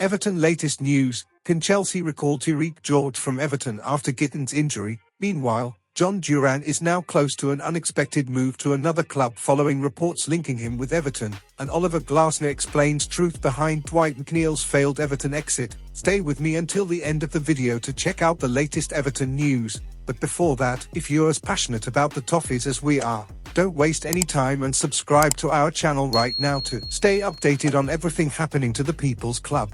Everton latest news, can Chelsea recall Tyrique Jhon from Everton after Gittins' injury? Meanwhile, Jhon Duran is now close to an unexpected move to another club following reports linking him with Everton, and Oliver Glasner explains truth behind Dwight Mcneil'S failed Everton exit. Stay with me until the end of the video to check out the latest Everton news, but before that, if you're as passionate about the Toffees as we are, don't waste any time and subscribe to our channel right now to stay updated on everything happening to the People's Club.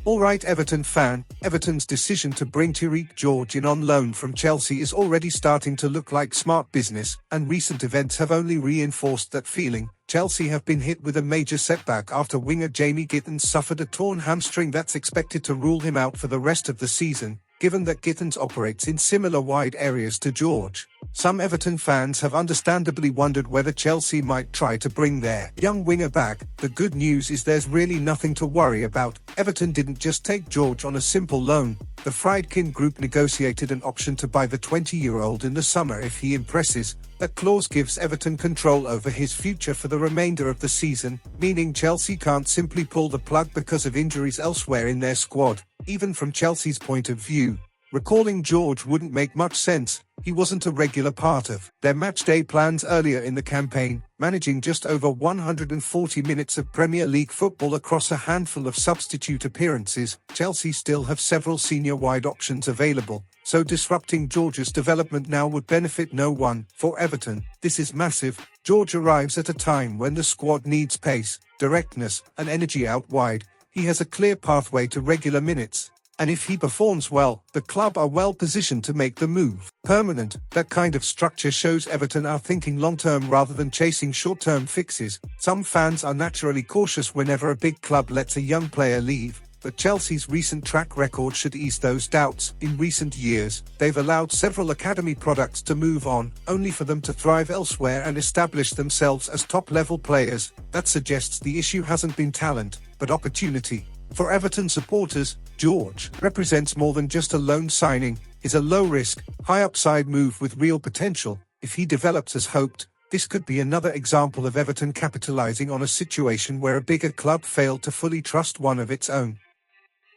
Alright Everton fan, Everton's decision to bring Tyrique Jhon in on loan from Chelsea is already starting to look like smart business, and recent events have only reinforced that feeling. Chelsea have been hit with a major setback after winger Jamie Gittins suffered a torn hamstring that's expected to rule him out for the rest of the season, given that Gittins operates in similar wide areas to Jhon. Some Everton fans have understandably wondered whether Chelsea might try to bring their young winger back. The good news is there's really nothing to worry about. Everton didn't just take Jhon on a simple loan. The Friedkin Group negotiated an option to buy the 20-year-old in the summer if he impresses. That clause gives Everton control over his future for the remainder of the season, meaning Chelsea can't simply pull the plug because of injuries elsewhere in their squad. Even from Chelsea's point of view, recalling Jhon wouldn't make much sense. He wasn't a regular part of their matchday plans earlier in the campaign, managing just over 140 minutes of Premier League football across a handful of substitute appearances. Chelsea still have several senior-wide options available, so disrupting Jhon's development now would benefit no one. For Everton, this is massive. Jhon arrives at a time when the squad needs pace, directness, and energy out wide. He has a clear pathway to regular minutes, and if he performs well, the club are well positioned to make the move permanent. That kind of structure shows Everton are thinking long-term rather than chasing short-term fixes. Some fans are naturally cautious whenever a big club lets a young player leave, but Chelsea's recent track record should ease those doubts. In recent years, they've allowed several academy products to move on, only for them to thrive elsewhere and establish themselves as top-level players. That suggests the issue hasn't been talent, but opportunity. For Everton supporters, Jhon represents more than just a loan signing. He's a low-risk, high-upside move with real potential. If he develops as hoped, this could be another example of Everton capitalizing on a situation where a bigger club failed to fully trust one of its own.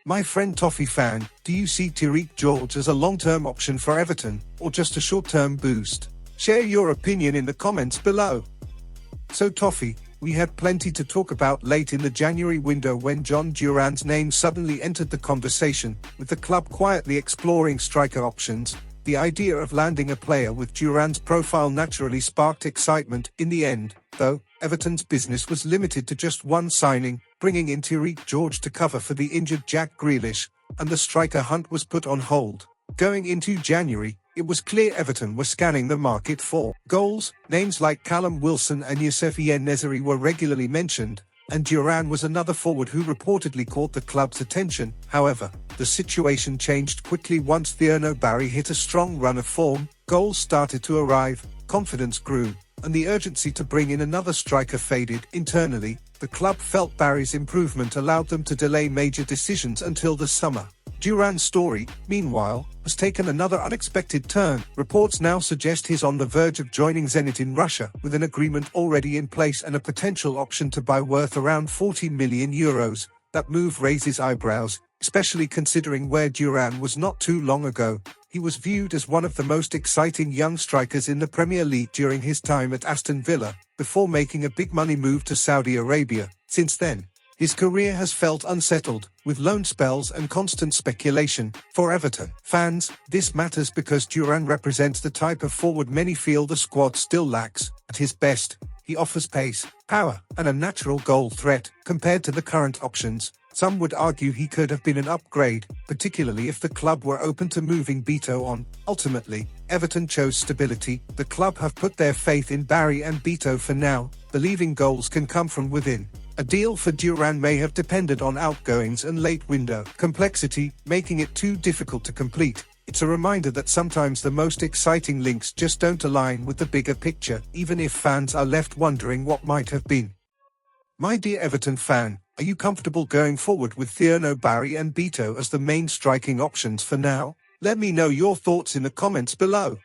My friend Toffee fan, do you see Tyrique Jhon as a long-term option for Everton, or just a short-term boost? Share your opinion in the comments below. So Toffee, we had plenty to talk about late in the January window when Jhon Duran's name suddenly entered the conversation, with the club quietly exploring striker options. The idea of landing a player with Duran's profile naturally sparked excitement. In the end, though, Everton's business was limited to just one signing, bringing in Tyrique Jhon to cover for the injured Jack Grealish, and the striker hunt was put on hold. Going into January, it was clear Everton were scanning the market for goals. Names like Callum Wilson and Youssef En-Nesyri were regularly mentioned, and Duran was another forward who reportedly caught the club's attention. However, the situation changed quickly once Thierno Barry hit a strong run of form. Goals started to arrive, confidence grew, and the urgency to bring in another striker faded. Internally, the club felt Barry's improvement allowed them to delay major decisions until the summer. Duran's story, meanwhile, has taken another unexpected turn. Reports now suggest he's on the verge of joining Zenit in Russia, with an agreement already in place and a potential option to buy worth around 40 million euros. That move raises eyebrows, especially considering where Duran was not too long ago. He was viewed as one of the most exciting young strikers in the Premier League during his time at Aston Villa, before making a big-money move to Saudi Arabia. Since then, his career has felt unsettled, with loan spells and constant speculation. For Everton fans, this matters because Duran represents the type of forward many feel the squad still lacks. At his best, he offers pace, power, and a natural goal threat. Compared to the current options, some would argue he could have been an upgrade, particularly if the club were open to moving Beto on. Ultimately, Everton chose stability. The club have put their faith in Barry and Beto for now, believing goals can come from within. A deal for Duran may have depended on outgoings and late window complexity, making it too difficult to complete. It's a reminder that sometimes the most exciting links just don't align with the bigger picture, even if fans are left wondering what might have been. My dear Everton fan, are you comfortable going forward with Thierno Barry and Beto as the main striking options for now? Let me know your thoughts in the comments below.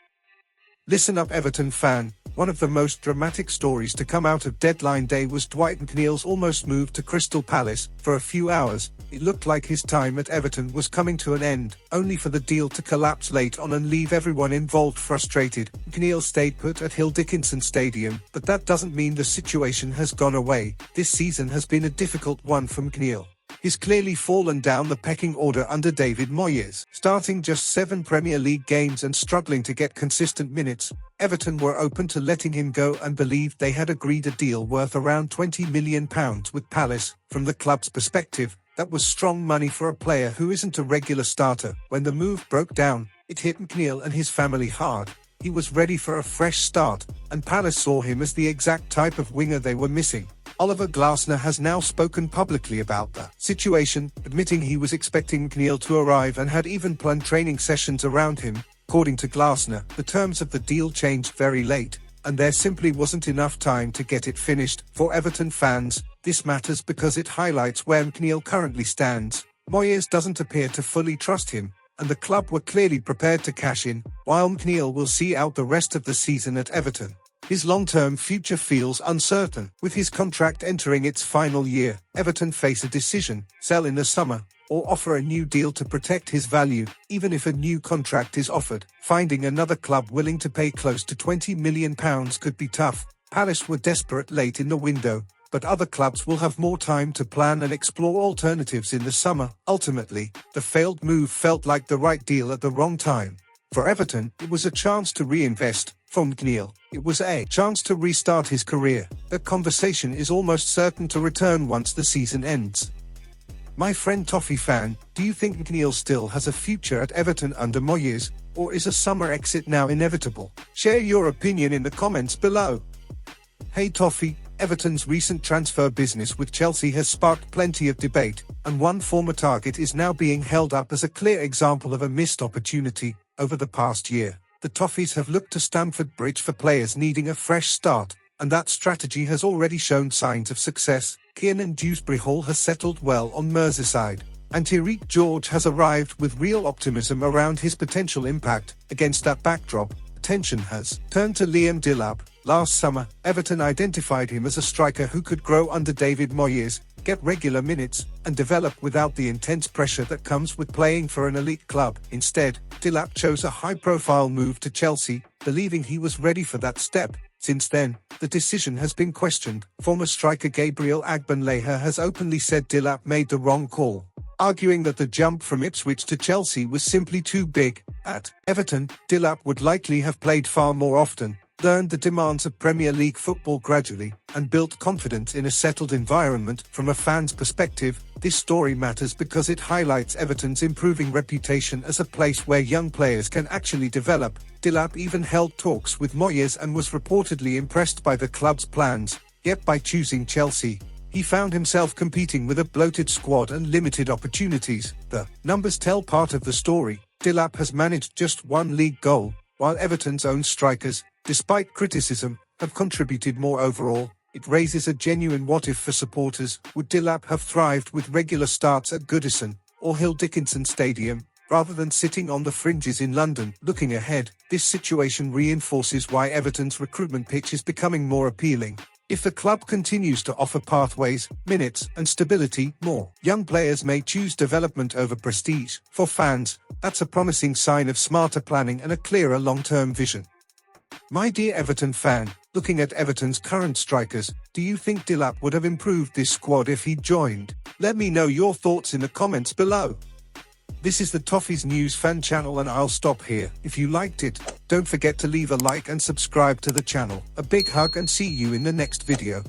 Listen up, Everton fan. One of the most dramatic stories to come out of deadline day was Mcneil'S almost moved to Crystal Palace. For a few hours, it looked like his time at Everton was coming to an end, only for the deal to collapse late on and leave everyone involved frustrated. Mcneil'S stayed put at Hill Dickinson Stadium, but that doesn't mean the situation has gone away. This season has been a difficult one for Mcneil. He's clearly fallen down the pecking order under David Moyes. Starting just 7 Premier League games and struggling to get consistent minutes, Everton were open to letting him go and believed they had agreed a deal worth around £20 million with Palace. From the club's perspective, that was strong money for a player who isn't a regular starter. When the move broke down, it hit Mcneil and his family hard. He was ready for a fresh start, and Palace saw him as the exact type of winger they were missing. Oliver Glasner has now spoken publicly about the situation, admitting he was expecting Mcneil to arrive and had even planned training sessions around him. According to Glasner, the terms of the deal changed very late, and there simply wasn't enough time to get it finished. For Everton fans, this matters because it highlights where Mcneil currently stands. Moyes doesn't appear to fully trust him, and the club were clearly prepared to cash in, while Mcneil will see out the rest of the season at Everton. His long-term future feels uncertain. With his contract entering its final year, Everton face a decision: sell in the summer, or offer a new deal to protect his value. Even if a new contract is offered, finding another club willing to pay close to £20 million could be tough. Palace were desperate late in the window, but other clubs will have more time to plan and explore alternatives in the summer. Ultimately, the failed move felt like the right deal at the wrong time. For Everton, it was a chance to reinvest. For Mcneil, it was a chance to restart his career. The conversation is almost certain to return once the season ends. My friend Toffee fan, do you think Mcneil still has a future at Everton under Moyes, or is a summer exit now inevitable? Share your opinion in the comments below. Hey Toffee, Everton's recent transfer business with Chelsea has sparked plenty of debate, and one former target is now being held up as a clear example of a missed opportunity. Over the past year, the Toffees have looked to Stamford Bridge for players needing a fresh start, and that strategy has already shown signs of success. Kiernan Dewsbury Hall has settled well on Merseyside, and Tyrique George has arrived with real optimism around his potential impact. Against that backdrop, attention has turned to Liam Delap. Last summer, Everton identified him as a striker who could grow under David Moyes, get regular minutes, and develop without the intense pressure that comes with playing for an elite club. Instead, Delap chose a high-profile move to Chelsea, believing he was ready for that step. Since then, the decision has been questioned. Former striker Gabriel Agbonlahor has openly said Delap made the wrong call, arguing that the jump from Ipswich to Chelsea was simply too big. At Everton, Delap would likely have played far more often, learned the demands of Premier League football gradually, and built confidence in a settled environment. From a fan's perspective, this story matters because it highlights Everton's improving reputation as a place where young players can actually develop. Delap even held talks with Moyes and was reportedly impressed by the club's plans, yet by choosing Chelsea, he found himself competing with a bloated squad and limited opportunities. The numbers tell part of the story. Delap has managed just 1 league goal, while Everton's own strikers, despite criticism, have contributed more overall. It raises a genuine what-if for supporters. Would Delap have thrived with regular starts at Goodison or Hill Dickinson Stadium, rather than sitting on the fringes in London? Looking ahead, this situation reinforces why Everton's recruitment pitch is becoming more appealing. If the club continues to offer pathways, minutes, and stability, more young players may choose development over prestige. For fans, that's a promising sign of smarter planning and a clearer long-term vision. My dear Everton fan, looking at Everton's current strikers, do you think Delap would have improved this squad if he joined? Let me know your thoughts in the comments below. This is the Toffees News fan channel, and I'll stop here. If you liked it, don't forget to leave a like and subscribe to the channel. A big hug and see you in the next video.